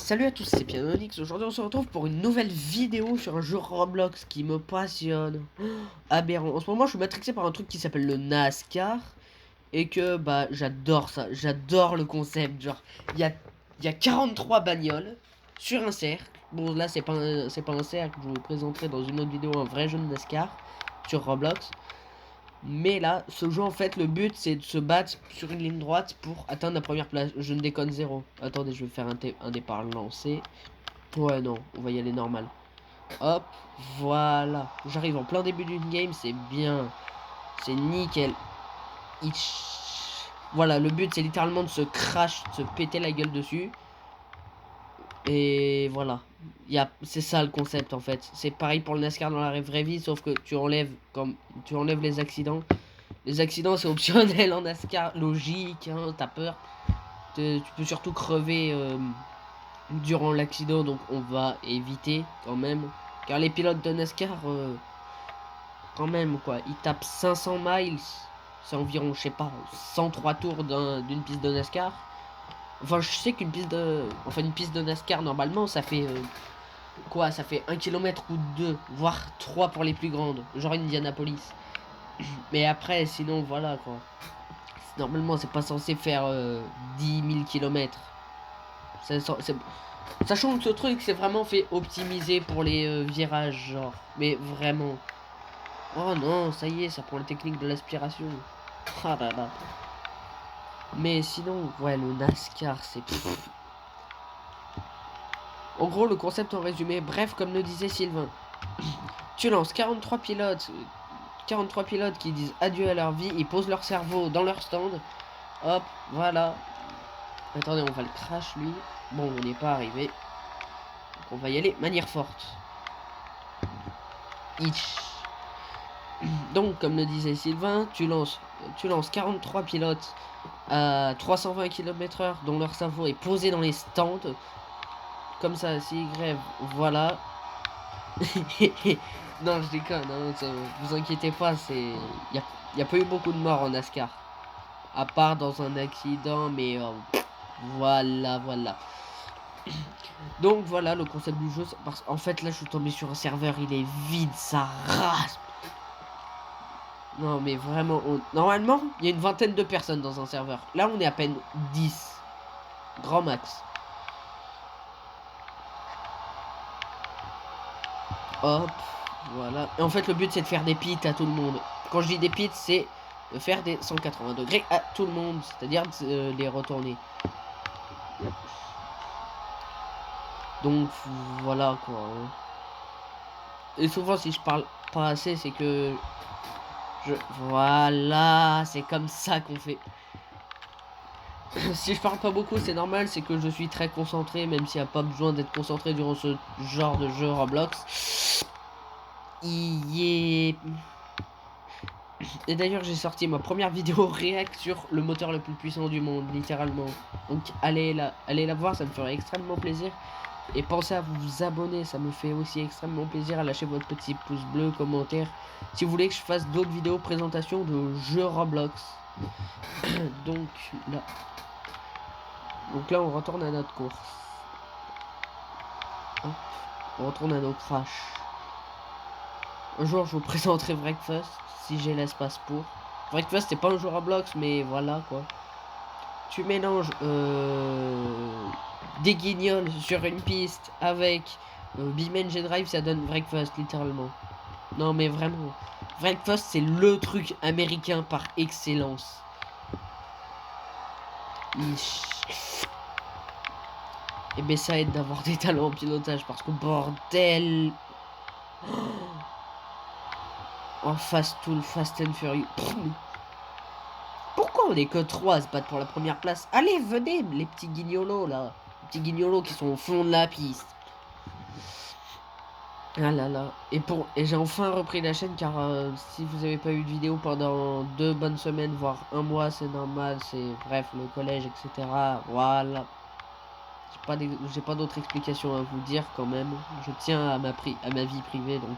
Salut à tous, c'est Pianonix. Aujourd'hui on se retrouve pour une nouvelle vidéo sur un jeu Roblox qui me passionne. Aberrant. En ce moment je suis matrixé par un truc qui s'appelle le NASCAR. Et que bah j'adore ça, j'adore le concept. Genre il y a 43 bagnoles sur un cercle. Bon là c'est pas un cercle, je vous présenterai dans une autre vidéo un vrai jeu de NASCAR sur Roblox. Mais là, ce jeu en fait, le but c'est de se battre sur une ligne droite pour atteindre la première place. Je ne déconne zéro. Attendez, je vais faire un départ lancé. Ouais, non, on va y aller normal. Hop, voilà. J'arrive en plein début d'une game, c'est bien. C'est nickel. Voilà, le but c'est littéralement de se crash, de se péter la gueule dessus. Et voilà. C'est ça le concept en fait. C'est pareil pour le NASCAR dans la vraie vie, sauf que tu enlèves les accidents. Les accidents c'est optionnel en NASCAR, logique, hein, t'as peur. Tu peux surtout crever durant l'accident, donc on va éviter quand même. Car les pilotes de NASCAR, quand même quoi, ils tapent 500 miles. C'est environ, je sais pas, 103 tours d'une piste de NASCAR. Enfin, je sais qu'une piste de... Enfin, une piste de NASCAR, normalement, ça fait... quoi, ça fait 1 kilomètre ou 2, voire 3 pour les plus grandes. Genre Indianapolis. Mais après, sinon, voilà, quoi. Normalement, c'est pas censé faire 10 000 kilomètres. Sachant que ce truc, c'est vraiment fait optimiser pour les virages, genre. Mais vraiment. Oh non, ça y est, ça prend la technique de l'aspiration. Ah là là. Mais sinon, ouais, le NASCAR, c'est... En gros, le concept en résumé, bref, comme le disait Sylvain, tu lances 43 pilotes qui disent adieu à leur vie, ils posent leur cerveau dans leur stand. Hop, voilà. Attendez, on va le crash lui. Bon, on n'est pas arrivé. Donc on va y aller manière forte. Itch. Donc, comme le disait Sylvain, tu lances 43 pilotes à 320 km/h dont leur cerveau est posé dans les stands. Comme ça, s'ils grèvent, voilà. Non, je déconne, hein, vous inquiétez pas, y a pas eu beaucoup de morts en NASCAR. À part dans un accident, mais voilà. Donc voilà le concept du jeu. Parce qu'en fait, là, je suis tombé sur un serveur, il est vide, ça raspe. Non, mais vraiment, normalement, il y a une vingtaine de personnes dans un serveur. Là, on est à peine 10. Grand max. Hop, voilà. Et en fait, le but, c'est de faire des pits à tout le monde. Quand je dis des pits, c'est de faire des 180 degrés à tout le monde. C'est-à-dire de les retourner. Donc, voilà, quoi. Et souvent, si je parle pas assez, c'est que... Voilà, c'est comme ça qu'on fait. Si je parle pas beaucoup, c'est normal, c'est que je suis très concentré, même s'il n'y a pas besoin d'être concentré durant ce genre de jeu Roblox. Et d'ailleurs, j'ai sorti ma première vidéo réact sur le moteur le plus puissant du monde, littéralement. Donc allez la voir, ça me ferait extrêmement plaisir. Et pensez à vous abonner, ça me fait aussi extrêmement plaisir, à lâcher votre petit pouce bleu, commentaire, si vous voulez que je fasse d'autres vidéos présentation de jeux Roblox. Donc là, on retourne à notre course. Hop, on retourne à nos crashs. Un jour, je vous présenterai Breakfast, si j'ai l'espace pour. Breakfast, c'est pas un jeu Roblox, mais voilà, quoi. Tu mélanges des guignols sur une piste avec BeamNG Drive, ça donne Breakfast, littéralement. Non, mais vraiment. Breakfast, c'est le truc américain par excellence. Et ben ça aide d'avoir des talents en pilotage, parce que bordel. En face tout le Fast and Furious. Pourquoi on est que 3 à se battre pour la première place? Allez, venez, les petits guignolos là. Les petits guignolos qui sont au fond de la piste. Ah là là. Et j'ai enfin repris la chaîne, car si vous avez pas eu de vidéo pendant 2 bonnes semaines, voire un mois, c'est normal. C'est bref, le collège, etc. Voilà. J'ai pas d'autres explications à vous dire quand même. Je tiens à ma vie privée, donc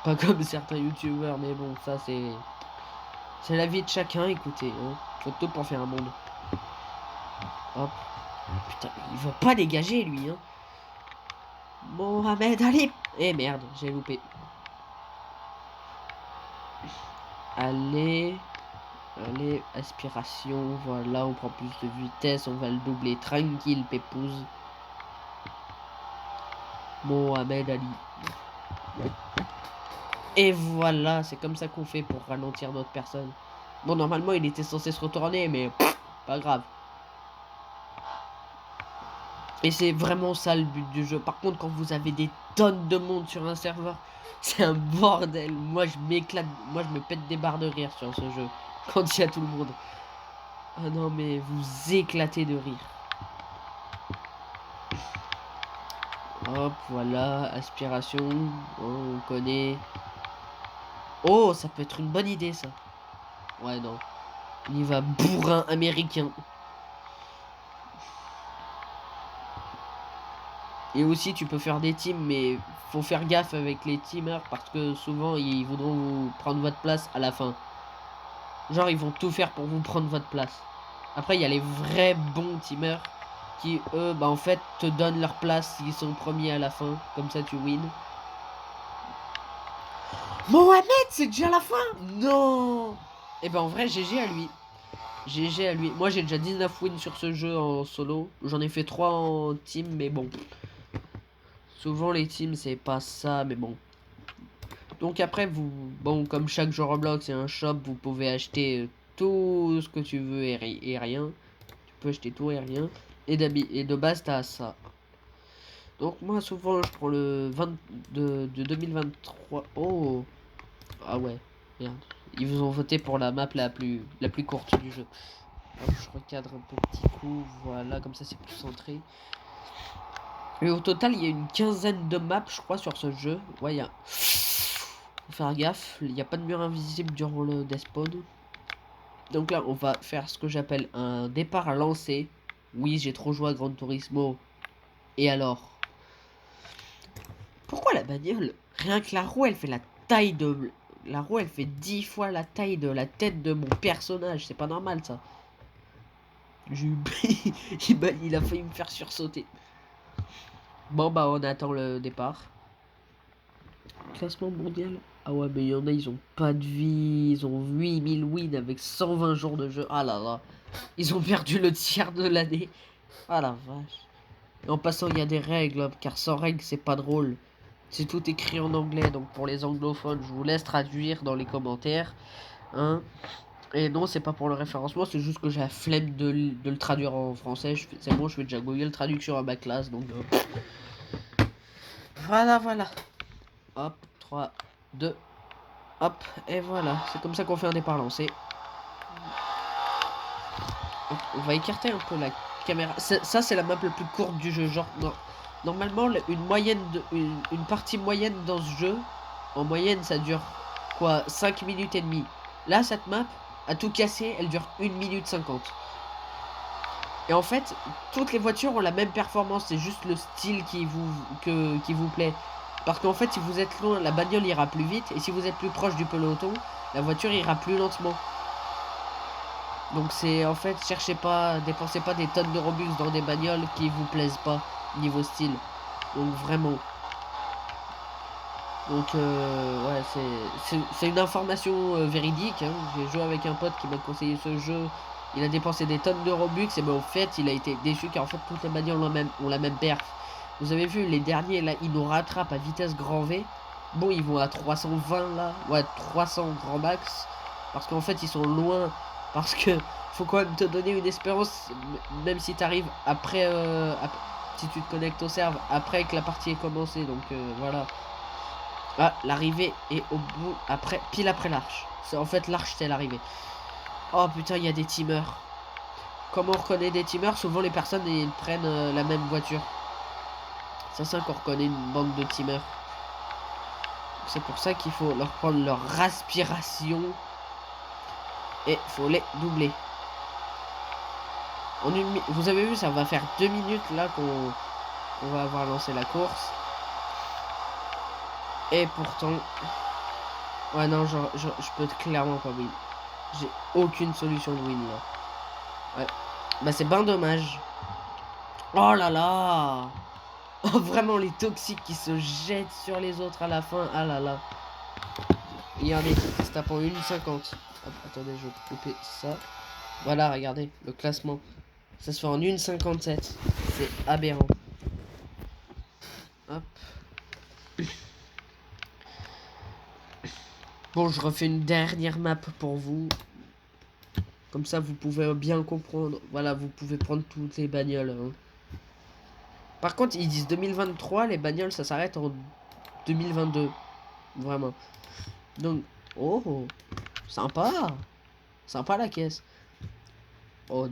pas comme certains youtubeurs, mais bon, ça c'est la vie de chacun, écoutez, hein. Faut tout pour faire un monde. Hop. Putain, il veut pas dégager lui, hein. Mohamed Ali. Eh merde, j'ai loupé. Allez. Allez, aspiration, voilà, on prend plus de vitesse, on va le doubler tranquille, pépouze. Mohamed Ali. Et voilà, c'est comme ça qu'on fait pour ralentir notre personne. Bon, normalement, il était censé se retourner, mais pas grave. Et c'est vraiment ça le but du jeu. Par contre, quand vous avez des tonnes de monde sur un serveur, c'est un bordel. Moi, je m'éclate, moi, je me pète des barres de rire sur ce jeu. Quand il y a tout le monde. Ah non, mais vous éclatez de rire. Hop, voilà, aspiration, oh, on connaît. Oh, ça peut être une bonne idée, ça. Ouais, non. Il va bourrin américain. Et aussi, tu peux faire des teams, mais faut faire gaffe avec les teamers parce que souvent, ils voudront vous prendre votre place à la fin. Genre, ils vont tout faire pour vous prendre votre place. Après, il y a les vrais bons teamers qui, eux, bah en fait, te donnent leur place s'ils sont premiers à la fin. Comme ça, tu win. Mohamed, c'est déjà la fin? Non. Et ben en vrai, GG à lui. GG à lui. Moi, j'ai déjà 19 wins sur ce jeu en solo. J'en ai fait 3 en team, mais bon. Souvent, les teams, c'est pas ça, mais bon. Donc après, vous... Bon, comme chaque jeu Roblox, c'est un shop, vous pouvez acheter tout ce que tu veux et rien. Tu peux acheter tout et rien. Et de base, t'as ça. Donc moi, souvent, je prends le 20 de 2023. Oh. Ah ouais. Merde. Ils vous ont voté pour la map la plus courte du jeu. Hop, je recadre un petit coup, voilà, comme ça c'est plus centré. Et au total, il y a une quinzaine de maps, je crois, sur ce jeu. Ouais, il y a... Faut faire gaffe, il n'y a pas de mur invisible durant le despawn. Donc là, on va faire ce que j'appelle un départ à lancer. Oui, j'ai trop joué à Gran Turismo. Et alors? Pourquoi la bagnole? Rien que la roue, elle fait la taille de... La roue, elle fait 10 fois la taille de la tête de mon personnage. C'est pas normal, ça. J'ai eu... il a failli me faire sursauter. Bon, bah, on attend le départ. Classement mondial. Ah ouais, mais il y en a, ils ont pas de vie. Ils ont 8000 wins avec 120 jours de jeu. Ah là là. Ils ont perdu le tiers de l'année. Ah la vache. Et en passant, il y a des règles, hein, car sans règles, c'est pas drôle. C'est tout écrit en anglais, donc pour les anglophones, je vous laisse traduire dans les commentaires. Hein. Et non, c'est pas pour le référencement, c'est juste que j'ai la flemme de le traduire en français. C'est bon, je fais déjà Google Traduction à ma classe, donc... Voilà, voilà. Hop, 3, 2, hop, et voilà. C'est comme ça qu'on fait un départ lancé. On va écarter un peu la caméra. Ça, c'est la map la plus courte du jeu. Genre, non. Normalement, une partie moyenne dans ce jeu, en moyenne, ça dure quoi, 5 minutes et demie. Là, cette map, à tout casser, elle dure 1 minute 50. Et en fait, toutes les voitures ont la même performance. C'est juste le style qui vous plaît. Parce qu'en fait, si vous êtes loin, la bagnole ira plus vite. Et si vous êtes plus proche du peloton, la voiture ira plus lentement. Donc c'est, en fait, cherchez pas, dépensez pas des tonnes de Robux dans des bagnoles qui vous plaisent pas, niveau style. Donc vraiment. Donc ouais, c'est une information véridique. Hein. J'ai joué avec un pote qui m'a conseillé ce jeu. Il a dépensé des tonnes de Robux et ben en fait il a été déçu car en fait toutes les bagnoles ont la même perf. Vous avez vu les derniers là, ils nous rattrapent à vitesse grand V. Bon, ils vont à 320 là, ouais 300 grand max parce qu'en fait ils sont loin, parce que faut quand même te donner une espérance même si t'arrives après, si tu te connectes au serve après que la partie est commencée. Donc voilà. Ah, l'arrivée est au bout, après, pile après l'arche. C'est en fait l'arche, c'est l'arrivée. Oh putain, il y a des teamers. Comment on reconnaît des teamers? Souvent les personnes ils prennent la même voiture. C'est qu'on reconnaît une bande de teamers. C'est pour ça qu'il faut leur prendre leur respiration. Et faut les doubler. Vous avez vu, ça va faire 2 minutes là qu'on va avoir lancé la course. Et pourtant... Ouais non, je peux clairement pas win. J'ai aucune solution de win là. Ouais. Bah c'est ben dommage. Oh là là. Oh, vraiment les toxiques qui se jettent sur les autres à la fin. Ah là là. Il y a un mec qui se tape en 1,50. Hop, attendez, je vais couper ça. Voilà, regardez, le classement. Ça se fait en 1,57. C'est aberrant. Hop. Bon, je refais une dernière map pour vous. Comme ça, vous pouvez bien comprendre. Voilà, vous pouvez prendre toutes les bagnoles. Hein. Par contre, ils disent 2023, les bagnoles, ça s'arrête en 2022. Vraiment. Donc, oh, sympa. Sympa la caisse. Oh,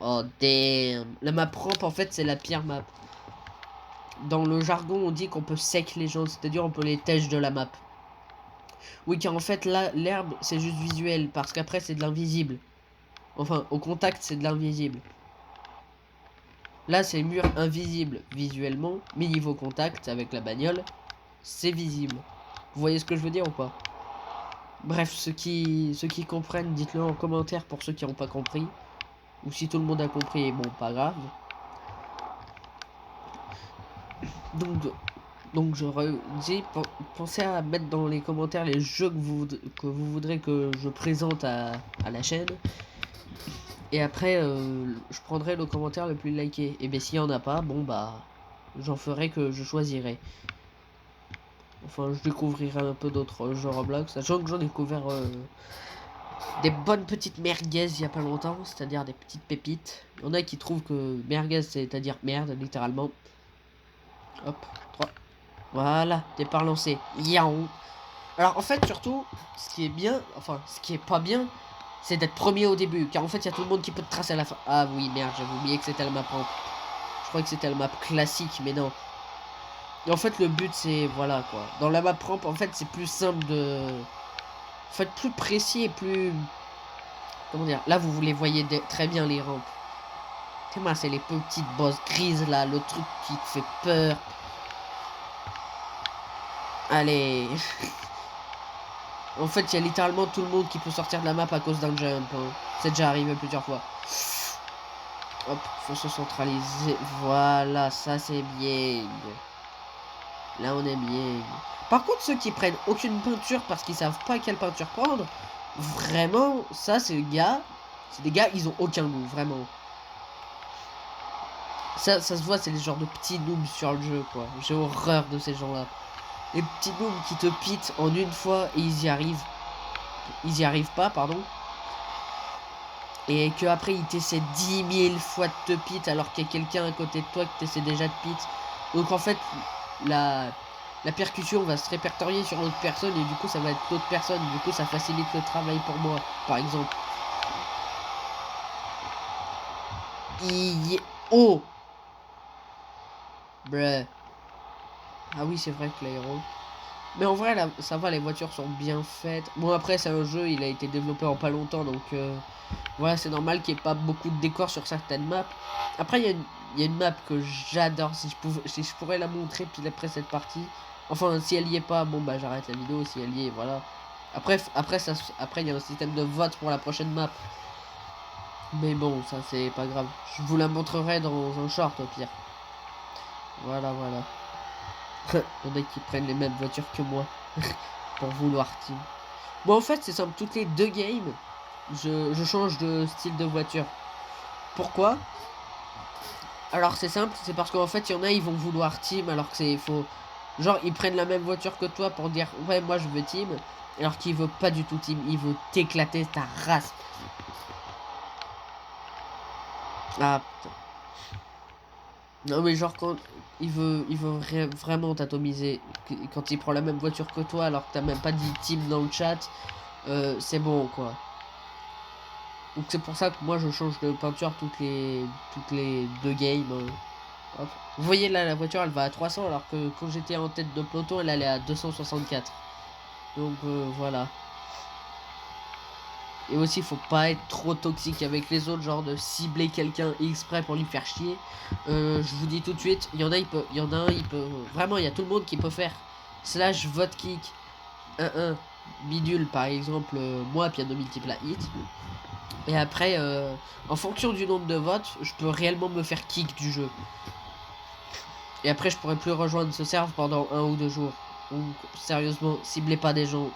oh damn. La map rampe, en fait, c'est la pire map. Dans le jargon, on dit qu'on peut sec les gens, c'est-à-dire on peut les tèche de la map. Oui, car en fait, là, l'herbe, c'est juste visuel, parce qu'après, c'est de l'invisible. Enfin, au contact, c'est de l'invisible. Là, c'est mur invisible visuellement, mais niveau contact avec la bagnole, c'est visible. Vous voyez ce que je veux dire ou pas? Bref, ceux qui comprennent, dites-le en commentaire pour ceux qui n'ont pas compris. Ou si tout le monde a compris, bon, pas grave. Donc je redis, pensez à mettre dans les commentaires les jeux que vous voudrez que je présente à la chaîne. Et après, je prendrai le commentaire le plus liké. Et bien, s'il n'y en a pas, bon, bah, j'en ferai que je choisirai. Enfin, je découvrirai un peu d'autres jeux Roblox. Sachant que j'en ai découvert des bonnes petites merguez il n'y a pas longtemps. C'est-à-dire des petites pépites. Il y en a qui trouvent que merguez, c'est-à-dire merde, littéralement. Hop, 3. Voilà, départ lancé. Yaon. Alors, en fait, surtout, ce qui est bien, enfin, ce qui est pas bien, c'est d'être premier au début. Car en fait, il y a tout le monde qui peut te tracer à la fin. Ah oui, merde, j'avais oublié que c'était la map ramp. Je crois que c'était la map classique, mais non. Et en fait, le but, c'est, voilà, quoi. Dans la map ramp, en fait, c'est plus simple de... En fait, plus précis et plus... Comment dire? Là, vous les voyez très bien, les rampes. C'est moi, c'est les petites bosses grises, là. Le truc qui te fait peur. Allez. En fait, il y a littéralement tout le monde qui peut sortir de la map à cause d'un jump. Hein. C'est déjà arrivé plusieurs fois. Hop, faut se centraliser. Voilà, ça c'est bien. Là, on est bien. Par contre, ceux qui prennent aucune peinture parce qu'ils savent pas quelle peinture prendre, vraiment, ça c'est des gars. C'est des gars, ils ont aucun goût, vraiment. Ça se voit, c'est les genres de petits noobs sur le jeu, quoi. J'ai horreur de ces gens-là. Les petits noobs qui te pitent en une fois et ils y arrivent. Ils y arrivent pas, pardon. Et que après ils t'essaient 10 000 fois de te pit alors qu'il y a quelqu'un à côté de toi qui t'essaie déjà de pit. Donc en fait, la percussion va se répertorier sur l'autre personne et du coup ça va être l'autre personne. Du coup ça facilite le travail pour moi, par exemple. Oh Bruh. Ah oui, c'est vrai que l'aéro. Mais en vrai, là, ça va, les voitures sont bien faites. Bon, après, c'est un jeu, il a été développé en pas longtemps, donc voilà, c'est normal qu'il n'y ait pas beaucoup de décors sur certaines maps. Après, il y a une map que j'adore, si je pourrais la montrer, puis après cette partie. Enfin, si elle y est pas, bon, bah j'arrête la vidéo, si elle y est, voilà. Après, il y a un système de vote pour la prochaine map. Mais bon, ça, c'est pas grave. Je vous la montrerai dans un short, au pire. Voilà, voilà. Il y en a qui prennent les mêmes voitures que moi pour vouloir team. Bon, en fait, c'est simple. Toutes les 2 games, je change de style de voiture. Pourquoi? Alors, c'est simple. C'est parce qu'en fait, il y en a, ils vont vouloir team alors que c'est faux. Genre, ils prennent la même voiture que toi pour dire ouais, moi je veux team. Alors qu'il veut pas du tout team. Il veut t'éclater ta race. Ah putain. Non mais genre quand il veut vraiment t'atomiser, quand il prend la même voiture que toi alors que t'as même pas dit team dans le chat, c'est bon quoi. Donc c'est pour ça que moi je change de peinture toutes les 2 games. Hop. Vous voyez là la voiture elle va à 300 alors que quand j'étais en tête de peloton elle allait à 264. Donc voilà. Et aussi, faut pas être trop toxique avec les autres, genre de cibler quelqu'un exprès pour lui faire chier. Je vous dis tout de suite, il y en a un, il peut, vraiment, il y a tout le monde qui peut faire slash vote kick 1-1 bidule par exemple, moi piano multiple à hit. Et après, en fonction du nombre de votes, je peux réellement me faire kick du jeu. Et après, je pourrais plus rejoindre ce serve pendant 1 ou 2 jours. Donc, sérieusement, ciblez pas des gens.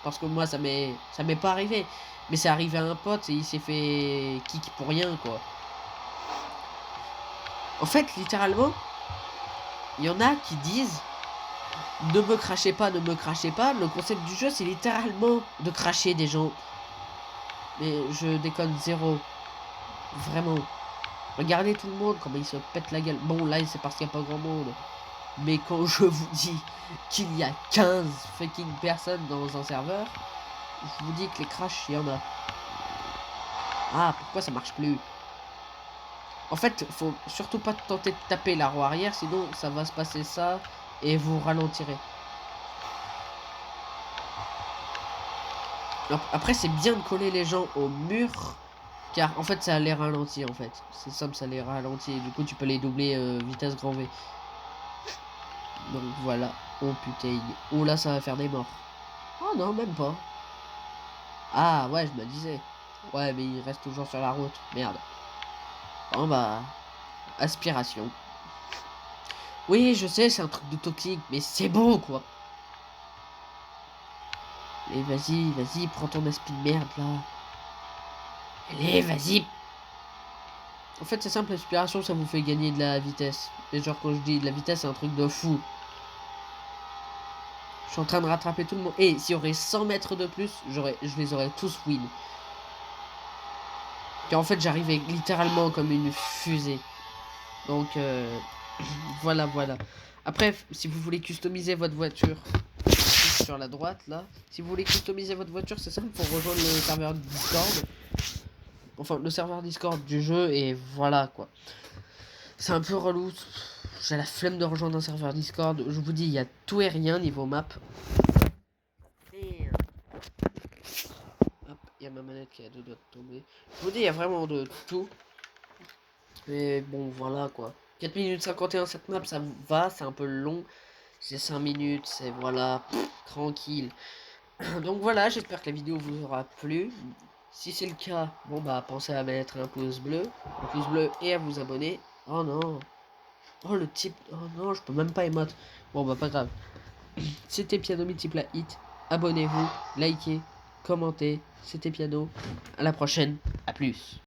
Parce que moi, ça m'est pas arrivé. Mais c'est arrivé à un pote et il s'est fait kick pour rien, quoi. En fait, littéralement, il y en a qui disent ne me crachez pas, ne me crachez pas. Le concept du jeu, c'est littéralement de cracher des gens. Mais je déconne zéro. Vraiment. Regardez tout le monde, comment il se pète la gueule. Bon, là, c'est parce qu'il n'y a pas grand monde. Mais quand je vous dis qu'il y a 15 fucking personnes dans un serveur, je vous dis que les crashs, il y en a. Ah, pourquoi ça marche plus? En fait, faut surtout pas tenter de taper la roue arrière, sinon ça va se passer ça et vous ralentirez. Après, c'est bien de coller les gens au mur, car en fait, ça les ralentit en fait. C'est simple, ça les ralentit. Et du coup, tu peux les doubler vitesse grand V. Donc voilà. Oh putain. Oh là, ça va faire des morts. Oh non, même pas. Ah ouais, je me disais. Ouais, mais il reste toujours sur la route. Merde. Bon bah, aspiration. Oui, je sais, c'est un truc de toxique, mais c'est bon quoi. Allez, vas-y, vas-y, prends ton aspi de merde là. Allez, vas-y. En fait, c'est simple, l'aspiration, ça vous fait gagner de la vitesse. Et genre, quand je dis de la vitesse, c'est un truc de fou. Je suis en train de rattraper tout le monde. Et s'il y aurait 100 mètres de plus, je les aurais tous win. Car en fait, j'arrivais littéralement comme une fusée. Donc, voilà, voilà. Après, si vous voulez customiser votre voiture, sur la droite, là. Si vous voulez customiser votre voiture, c'est simple, pour rejoindre le serveur Discord. Enfin, le serveur Discord du jeu, et voilà, quoi. C'est un peu relou. J'ai la flemme de rejoindre un serveur Discord. Je vous dis, il y a tout et rien niveau map. Hop, il y a ma manette qui a 2 doigts de tomber. Je vous dis, il y a vraiment de tout. Mais bon, voilà quoi. 4 minutes 51 cette map, ça va, c'est un peu long. C'est 5 minutes, c'est voilà, tranquille. Donc voilà, j'espère que la vidéo vous aura plu. Si c'est le cas, bon bah pensez à mettre un pouce bleu et à vous abonner. Oh non. Oh le type. Oh non, je peux même pas émote. Bon bah pas grave. C'était Piano Multiple à Hit. Abonnez-vous, likez, commentez. C'était Piano. À la prochaine. À plus.